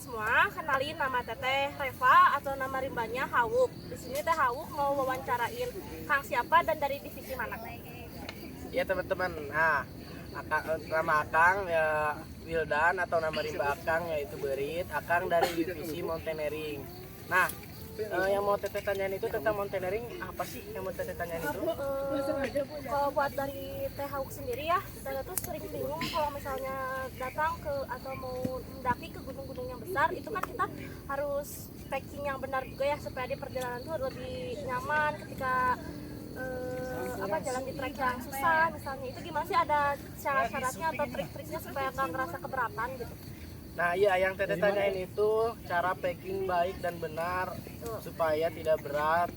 semua, kenalin nama Teteh Reva atau nama rimbanya Hawuk. Di sini Teh Hawuk mau wawancarain Kang siapa dan dari divisi mana? Ya teman-teman, nama Akang ya Wildan atau nama rimba Akang yaitu Berit. Akang dari divisi mountaineering. Nah, yang mau Teteh tanyain itu tentang mountaineering apa sih yang mau Teteh tanyain itu? Kalau buat dari Teh Hawuk sendiri ya, Teteh tuh sering bingung kalau misalnya datang ke atau mau mendaki ke gunung-gunung yang besar, itu kan kita harus packing yang benar juga ya supaya di perjalanan tuh lebih nyaman ketika jalan di trek yang susah misalnya. Itu gimana sih, ada syarat-syaratnya atau trik-triknya supaya nggak ngerasa keberatan gitu? Nah iya, yang Teteh tanyain itu cara packing baik dan benar supaya tidak berat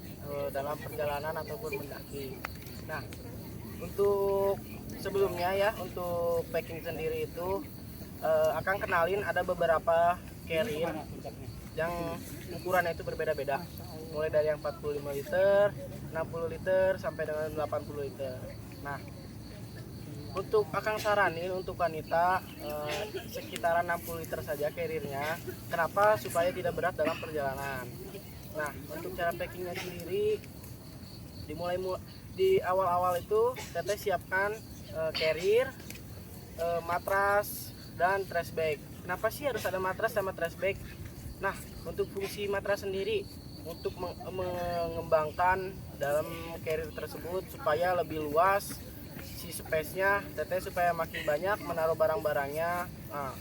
dalam perjalanan ataupun mendaki. Nah, untuk sebelumnya ya, untuk packing sendiri itu Akang kenalin ada beberapa carrier yang ukurannya itu berbeda-beda, mulai dari yang 45 liter, 60 liter sampai dengan 80 liter. Nah, untuk Akang saranin untuk wanita sekitaran 60 liter saja carriernya. Kenapa? Supaya tidak berat dalam perjalanan. Nah, untuk cara packingnya sendiri di awal-awal itu Teteh siapkan carrier, matras dan trash bag. Kenapa sih harus ada matras sama trash bag? Nah, untuk fungsi matras sendiri untuk mengembangkan dalam carrier tersebut supaya lebih luas si space-nya Teteh, supaya makin banyak menaruh barang-barangnya. Nah,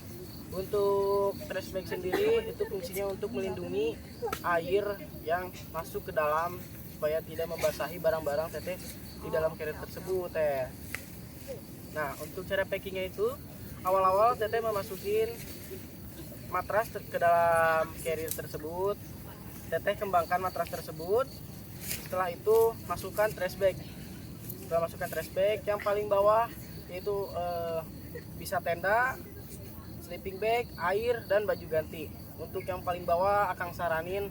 untuk trash bag sendiri itu fungsinya untuk melindungi air yang masuk ke dalam supaya tidak membasahi barang-barang Teteh di dalam carrier tersebut teh. Nah, untuk cara packingnya itu awal-awal Teteh memasukin matras ke dalam carrier tersebut. Teteh kembangkan matras tersebut. Setelah itu masukkan trash bag. Setelah masukkan trash bag, yang paling bawah yaitu bisa tenda, sleeping bag, air, dan baju ganti. Untuk yang paling bawah Akang saranin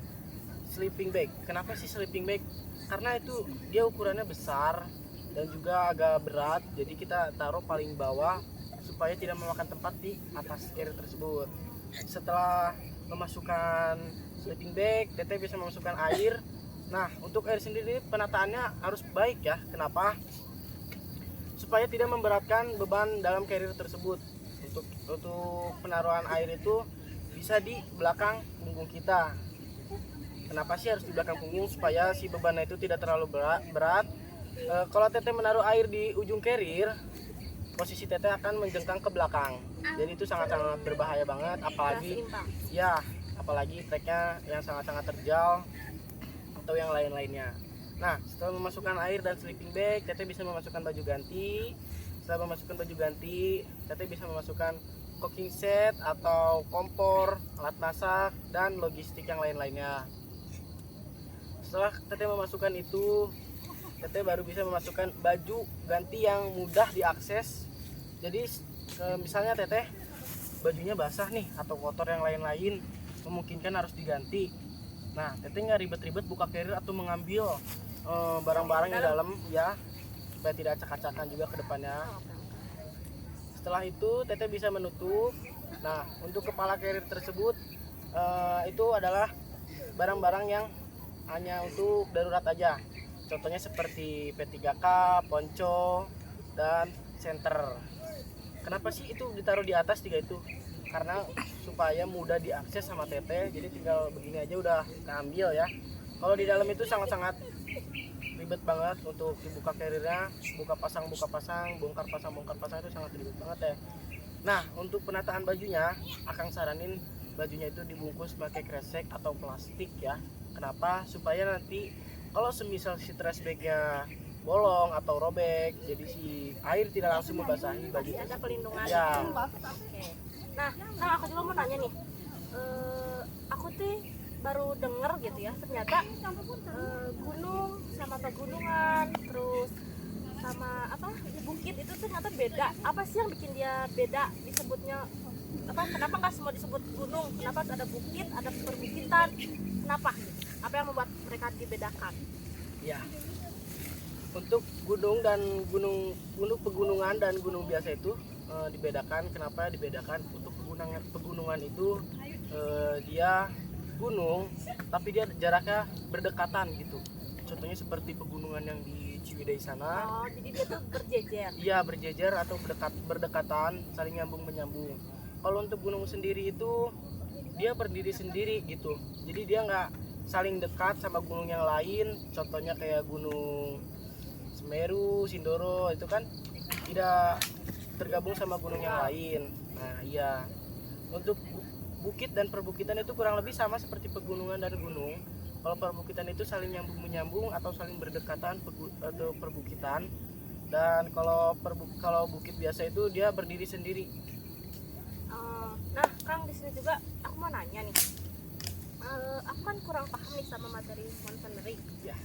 sleeping bag. Kenapa sih sleeping bag? Karena itu dia ukurannya besar dan juga agak berat, jadi kita taruh paling bawah supaya tidak memakan tempat di atas carrier tersebut. Setelah memasukkan sleeping bag, Teteh bisa memasukkan air. Nah, untuk air sendiri penataannya harus baik ya. Kenapa? Supaya tidak memberatkan beban dalam carrier tersebut. Untuk penaruhan air itu bisa di belakang punggung kita. Kenapa sih harus di belakang punggung? Supaya si bebannya itu tidak terlalu berat. Kalau Teteh menaruh air di ujung carrier, posisi Teteh akan menjengkang ke belakang. Jadi itu sangat-sangat berbahaya banget, apalagi treknya yang sangat-sangat terjal atau yang lain-lainnya. Nah, setelah memasukkan air dan sleeping bag, Teteh bisa memasukkan baju ganti. Setelah memasukkan baju ganti, Teteh bisa memasukkan cooking set atau kompor, alat masak, dan logistik yang lain-lainnya. Setelah Teteh memasukkan itu, Teteh baru bisa memasukkan baju ganti yang mudah diakses. Jadi misalnya Teteh bajunya basah nih atau kotor yang lain-lain, memungkinkan harus diganti. Nah, Teteh nggak ribet-ribet buka carrier atau mengambil barang-barang di dalam ya, supaya tidak acak-acakan juga ke depannya. Setelah itu Teteh bisa menutup. Nah, untuk kepala carrier tersebut itu adalah barang-barang yang hanya untuk darurat aja. Contohnya seperti P3K, ponco, dan senter. Kenapa sih itu ditaruh di atas tiga itu? Karena supaya mudah diakses sama Teteh, jadi tinggal begini aja udah keambil ya. Kalau di dalam itu sangat-sangat ribet banget untuk dibuka carriernya, buka pasang, bongkar pasang itu sangat ribet banget ya. Nah, untuk penataan bajunya, Akang saranin bajunya itu dibungkus pakai kresek atau plastik ya. Kenapa? Supaya nanti kalau semisal si trash bagnya bolong atau robek, jadi si air tidak langsung membasahi baju. Ada pelindungan. Ya. Oke. Nah, aku juga mau nanya nih. Aku tuh baru denger gitu ya, ternyata gunung sama pegunungan, terus sama bukit itu ternyata beda. Apa sih yang bikin dia beda disebutnya? Kenapa nggak semua disebut gunung? Kenapa ada bukit, ada perbukitan? Kenapa? Apa yang membuat mereka dibedakan? Ya, untuk gunung pegunungan dan gunung biasa itu dibedakan. Kenapa dibedakan? Untuk pegunungan itu dia gunung tapi dia jaraknya berdekatan gitu. Contohnya seperti pegunungan yang di Ciwidey sana. Oh, jadi dia tuh berjejer. Iya, berjejer atau berdekatan, saling nyambung menyambung. Kalau untuk gunung sendiri itu dia berdiri sendiri gitu. Jadi dia nggak saling dekat sama gunung yang lain. Contohnya kayak gunung Semeru, Sindoro itu kan tidak tergabung sama gunung yang lain. Nah, iya. Untuk bukit dan perbukitan itu kurang lebih sama seperti pegunungan dan gunung. Kalau perbukitan itu saling nyambung menyambung atau saling berdekatan atau perbukitan. Dan kalau bukit biasa itu dia berdiri sendiri. Nah, Kang, di sini juga aku mau nanya nih. Aku kan kurang paham nih sama materi mountaineering. Ya.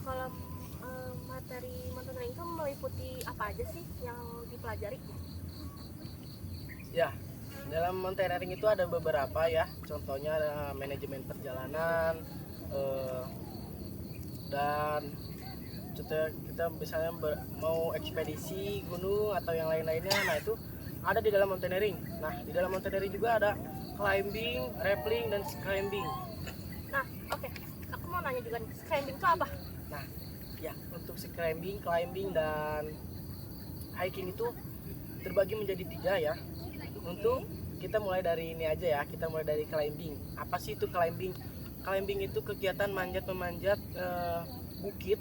Kalau materi mountaineering itu meliputi apa aja sih yang dipelajari? Ya, dalam mountaineering itu ada beberapa ya. Contohnya ada manajemen perjalanan, dan contohnya kita misalnya mau ekspedisi gunung atau yang lain-lainnya. Nah, itu ada di dalam mountaineering. Nah, di dalam mountaineering juga ada climbing, rappelling, dan climbing. Nah, oke. Aku mau nanya juga nih, climbing itu apa? Nah, ya, untuk climbing, dan hiking itu terbagi menjadi 3 ya. Untuk kita mulai dari ini aja ya, kita mulai dari climbing. Apa sih itu climbing? Climbing itu kegiatan memanjat bukit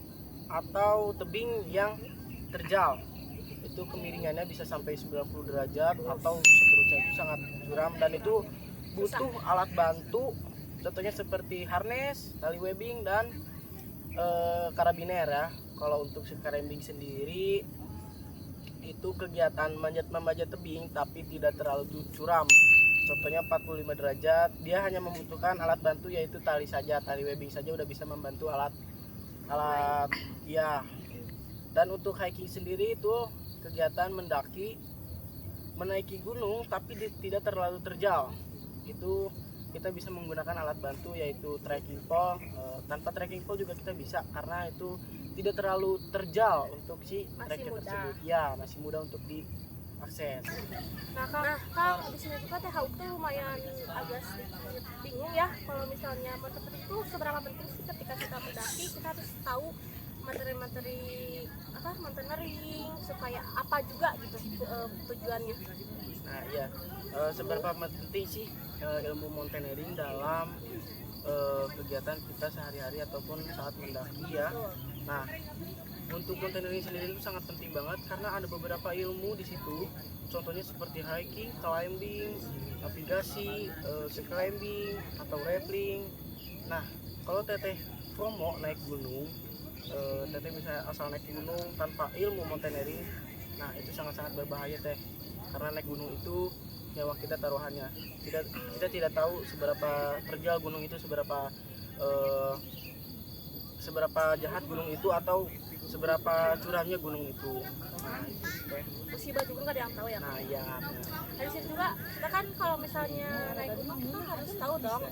atau tebing yang terjal. Itu kemiringannya bisa sampai 90 derajat atau seterusnya, itu sangat curam dan itu butuh alat bantu. Contohnya seperti harness, tali webbing, dan karabiner ya. Kalau untuk climbing sendiri itu kegiatan memanjat tebing tapi tidak terlalu curam. Contohnya 45 derajat, dia hanya membutuhkan alat bantu yaitu tali saja, tali webbing saja udah bisa membantu alat ya. Dan untuk hiking sendiri itu kegiatan menaiki gunung tapi tidak terlalu terjal. Itu kita bisa menggunakan alat bantu yaitu trekking pole. Tanpa trekking pole juga kita bisa karena itu tidak terlalu terjal untuk si trekking tersebut. Ya, masih mudah untuk diakses. Nah, Kang, di sini juga teh Hauk tuh lumayan agak sedikit bingung ya. Kalau misalnya mountaineering itu seberapa penting sih ketika kita mendaki, kita harus tahu materi-materi mountaineering supaya apa juga gitu tujuannya. Nah, iya. Seberapa penting sih ilmu mountaineering dalam kegiatan kita sehari-hari ataupun saat mendaki ya. Nah, untuk mountaineering sendiri itu sangat penting banget karena ada beberapa ilmu di situ. Contohnya seperti hiking, climbing, navigasi, climbing atau rappelling. Nah, kalau teteh promo naik gunung, teteh bisa asal naik gunung tanpa ilmu mountaineering. Nah, itu sangat-sangat berbahaya teh. Karena naik gunung itu nyawa kita taruhannya. Kita tidak tahu seberapa terjal gunung itu, seberapa jahat gunung itu atau seberapa curamnya gunung itu. Nah, itu teh. Musibah juga nggak ada yang tahu ya. Nah, iya. Dari situ juga kita kan kalau misalnya naik gunung kita harus tahu dong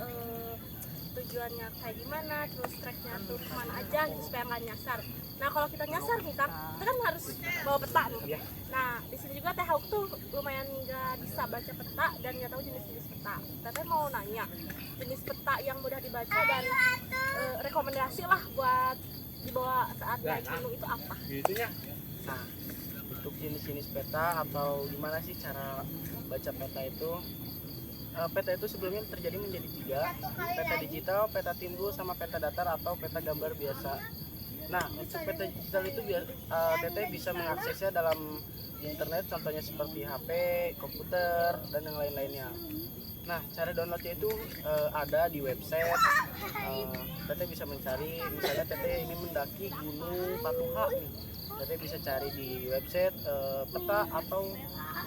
tujuannya kayak gimana, terus treknya tuh kemana aja gitu supaya nggak nyasar. Nah, kalau kita nyasar nih Kang, kita kan harus bawa peta nih. Iya. Nah, di sini juga Teh Hauk tuh lumayan nggak bisa baca peta dan nggak tahu jenis-jenis peta. Teteh mau nanya jenis peta yang mudah dibaca dan rekomendasi lah buat dibawa saat naik gunung itu apa? Gitunya. Nah, untuk jenis-jenis peta atau gimana sih cara baca peta itu? Peta itu sebelumnya terjadi menjadi 3, peta digital, peta timbul, sama peta datar atau peta gambar biasa. Nah, untuk peta digital itu teteh bisa mengaksesnya dalam internet, contohnya seperti HP, komputer, dan yang lain-lainnya. Nah, cara downloadnya itu ada di website. Teteh bisa mencari, misalnya teteh ingin mendaki Gunung Patuha nih. Teteh bisa cari di website peta atau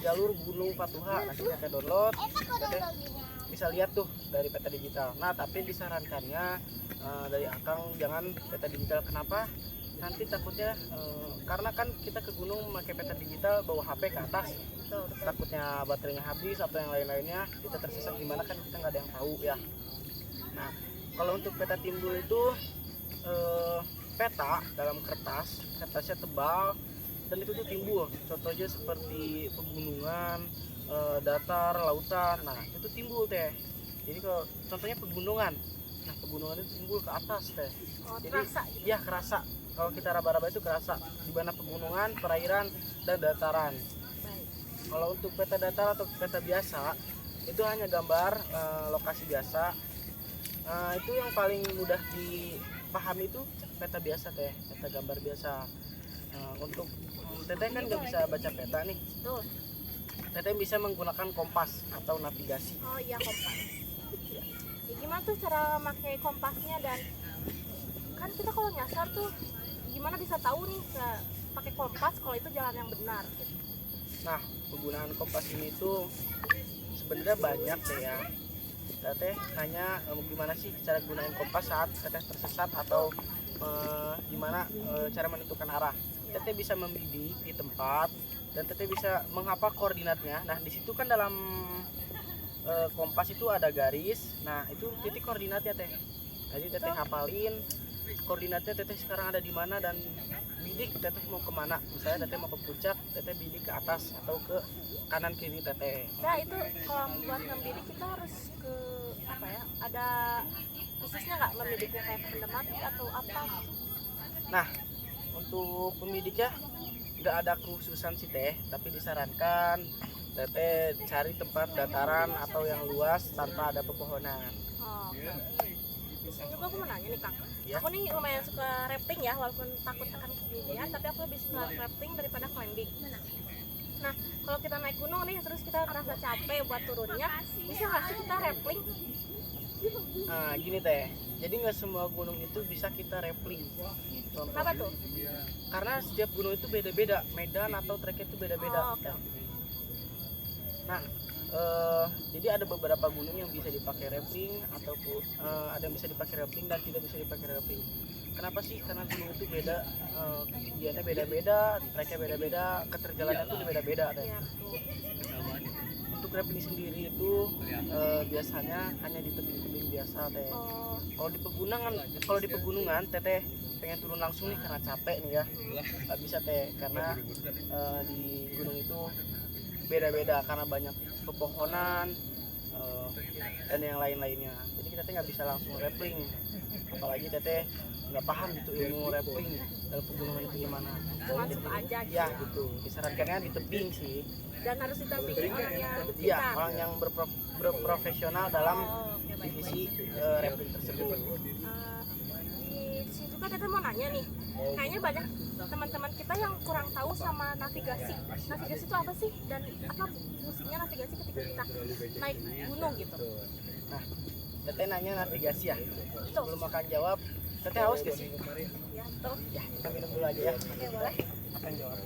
jalur Gunung Patuha. Nanti teteh download, teteh bisa lihat tuh dari peta digital. Nah, tapi disarankannya dari Akang jangan peta digital. Kenapa? Nanti takutnya karena kan kita ke gunung memakai peta digital bawa HP ke atas, takutnya baterainya habis atau yang lain-lainnya, kita tersesat gimana kan kita nggak ada yang tahu ya. Nah, kalau untuk peta timbul itu peta dalam kertasnya tebal dan itu tuh timbul. Contohnya seperti pegunungan, datar, lautan. Nah, itu timbul teh. Jadi kalau contohnya pegunungan, nah pegunungan itu timbul ke atas teh. Oh, Jadi terasa. ya kerasa. Kalau kita raba-raba itu kerasa di mana pegunungan, perairan, dan dataran. Baik. Kalau untuk peta datar atau peta biasa itu hanya gambar lokasi biasa. Itu yang paling mudah dipahami itu peta biasa teh, peta gambar biasa. Untuk teteh kan nggak bisa baca peta nih, Tuh. teteh bisa menggunakan kompas atau navigasi. Oh iya, kompas. Ya, gimana tuh cara pakai kompasnya, dan kan kita kalau nyasar tuh gimana bisa tahu nih pakai kompas kalau itu jalan yang benar gitu. Nah, penggunaan kompas ini tuh sebenarnya banyak deh ya. Teteh nanya gimana sih cara gunain kompas saat teteh tersesat atau gimana cara menentukan arah. Teteh bisa membidik di tempat dan teteh bisa menghafal koordinatnya. Nah, di situ kan dalam kompas itu ada garis. Nah, itu titik koordinatnya teh. Jadi teteh hafalin koordinatnya, teteh sekarang ada di mana, dan bidik teteh mau kemana. Misalnya teteh mau ke puncak, teteh bidik ke atas atau ke kanan kiri teteh. Nah itu kalau buat membidik kita harus ke apa ya? Ada khususnya nggak membidiknya, kayak ke benda mati atau apa? Nah, untuk pembidiknya nggak ada khususan sih teh, tapi disarankan teteh cari tempat dataran atau yang luas tanpa ada pepohonan. Oh, ini juga aku mau nanya nih Kang. Ya. Aku nih lumayan suka rafting ya, walaupun takut akan ketinggian, tapi aku lebih suka rafting daripada climbing. Nah, kalau kita naik gunung nih, terus kita ngerasa capek buat turunnya, bisa nggak sih kita rappelling? Nah, gini teh, jadi nggak semua gunung itu bisa kita rappelling. Contoh, Kenapa tuh? karena setiap gunung itu beda-beda, medan atau treknya itu beda-beda. Oh, oke. Nah, jadi ada beberapa gunung yang bisa dipakai rappelling ataupun ada yang bisa dipakai rappelling dan tidak bisa dipakai rappelling. Kenapa sih? Karena gunung itu beda, ketinggiannya beda-beda, treknya beda-beda, keterjalannya itu beda-beda deh. Iya, betul. Untuk rappelling sendiri itu biasanya hanya di tebing-tebing biasa teh. Oh, Kalau di pegunungan teteh pengen turun langsung nih karena capek nih ya, nggak bisa teh, karena di gunung itu beda-beda karena banyak pepohonan dan yang lain-lainnya. Jadi kita nggak bisa langsung rappelling, apalagi teteh nggak paham gitu ilmu rappelling dalam pegunungan itu gimana. masuk aja gitu. Ya gitu, disarankannya di tebing sih. Dan harus ditampilin orang yang Iya, pintar. orang yang berprofesional dalam Oh, oke, baik. divisi rappelling tersebut. Di sini juga kita mau nanya nih, kayaknya banyak teman-teman kita yang kurang tahu sama navigasi. Navigasi itu apa sih, dan apa fungsinya navigasi ketika kita naik gunung gitu? Nah, teteh nanya navigasi ya. Betul. Sebelum makan jawab, teteh haus gak sih? Ya, betul. Ya, kita minum dulu aja ya. Oke, boleh. Makan jawab.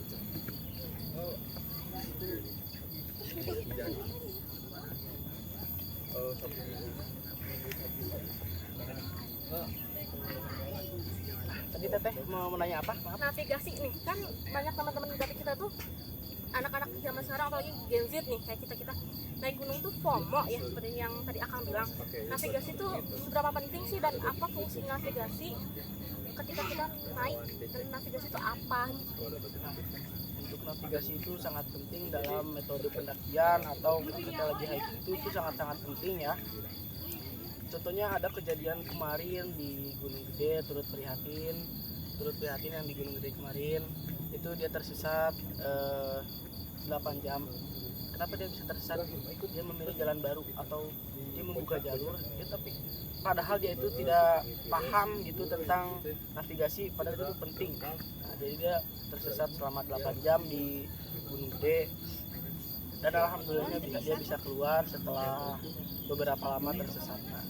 Tadi teteh mau menanya apa? Maaf. Navigasi nih, kan banyak teman-teman kita tuh anak-anak zaman sekarang, apalagi Gen Z nih kayak kita naik gunung tuh FOMO ya, seperti yang tadi Akang bilang. Navigasi itu seberapa penting sih, dan apa fungsi navigasi ketika kita naik, dan navigasi itu apa gitu? Untuk navigasi itu sangat penting dalam metode pendakian atau ketika lagi hiking itu sangat-sangat penting ya. Contohnya ada kejadian kemarin di Gunung Gede, turut prihatin yang di Gunung Gede kemarin itu dia tersesat 8 jam. Kenapa dia bisa tersesat? Dia memilih jalan baru atau dia membuka jalur, tapi padahal dia itu tidak paham gitu tentang navigasi, padahal itu penting. Nah, jadi dia tersesat selama 8 jam di Gunung Gede, dan alhamdulillahnya dia bisa keluar setelah beberapa lama tersesat. Nah,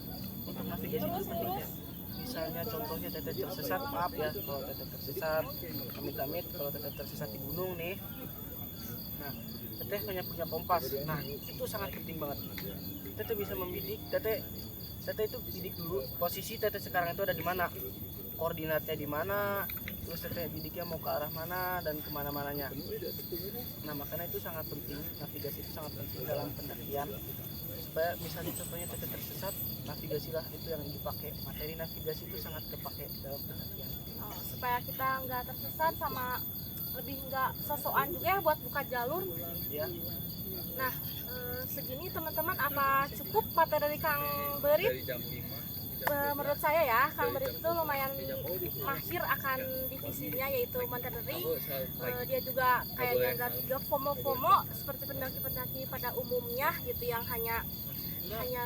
untuk navigasi itu penting ya. Misalnya contohnya teteh tersesat, maaf ya kalau teteh tersesat, amit-amit kalau teteh tersesat di gunung nih. Nah, teteh hanya punya kompas. Nah, itu sangat penting banget. Teteh bisa membidik, teteh itu bidik dulu posisi teteh sekarang itu ada di mana, koordinatnya di mana, terus teteh bidiknya mau ke arah mana dan kemana-mananya. Nah, makanya itu sangat penting, navigasi itu sangat penting dalam pendakian. Supaya misalnya contohnya teteh tersesat, navigasilah itu yang dipakai. Materi navigasi itu sangat kepake dalam pendakian. Oh, supaya kita nggak tersesat, sama lebih nggak sosokan juga ya buat buka jalur. Ya, Nah, segini teman-teman, apa cukup materi dari Kang Berit? Menurut saya ya, Kang Berit itu lumayan mahir akan divisinya, yaitu mountaineering. Dia juga kayaknya nggak juga FOMO seperti pendaki-pendaki pada umumnya gitu, yang hanya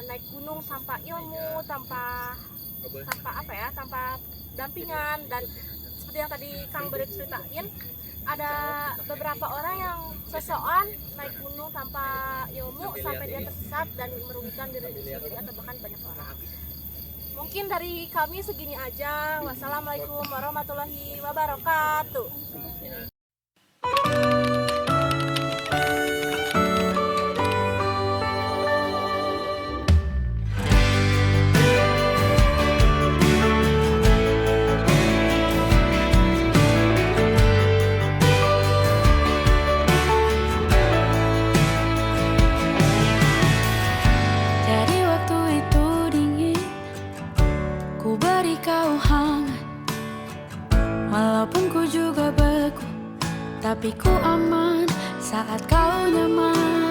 naik gunung tanpa ilmu, tanpa dampingan. Dan seperti yang tadi Kang Berit ceritain, ada beberapa orang yang sosokan naik gunung tanpa ilmu sampai dia tersesat dan merugikan diri sendiri atau bahkan banyak orang. Mungkin dari kami segini aja. Wassalamualaikum warahmatullahi wabarakatuh. Dari waktu itu dingin, ku beri kau hangat. Walaupun ku juga beku, tapi ku aman saat kau nyaman.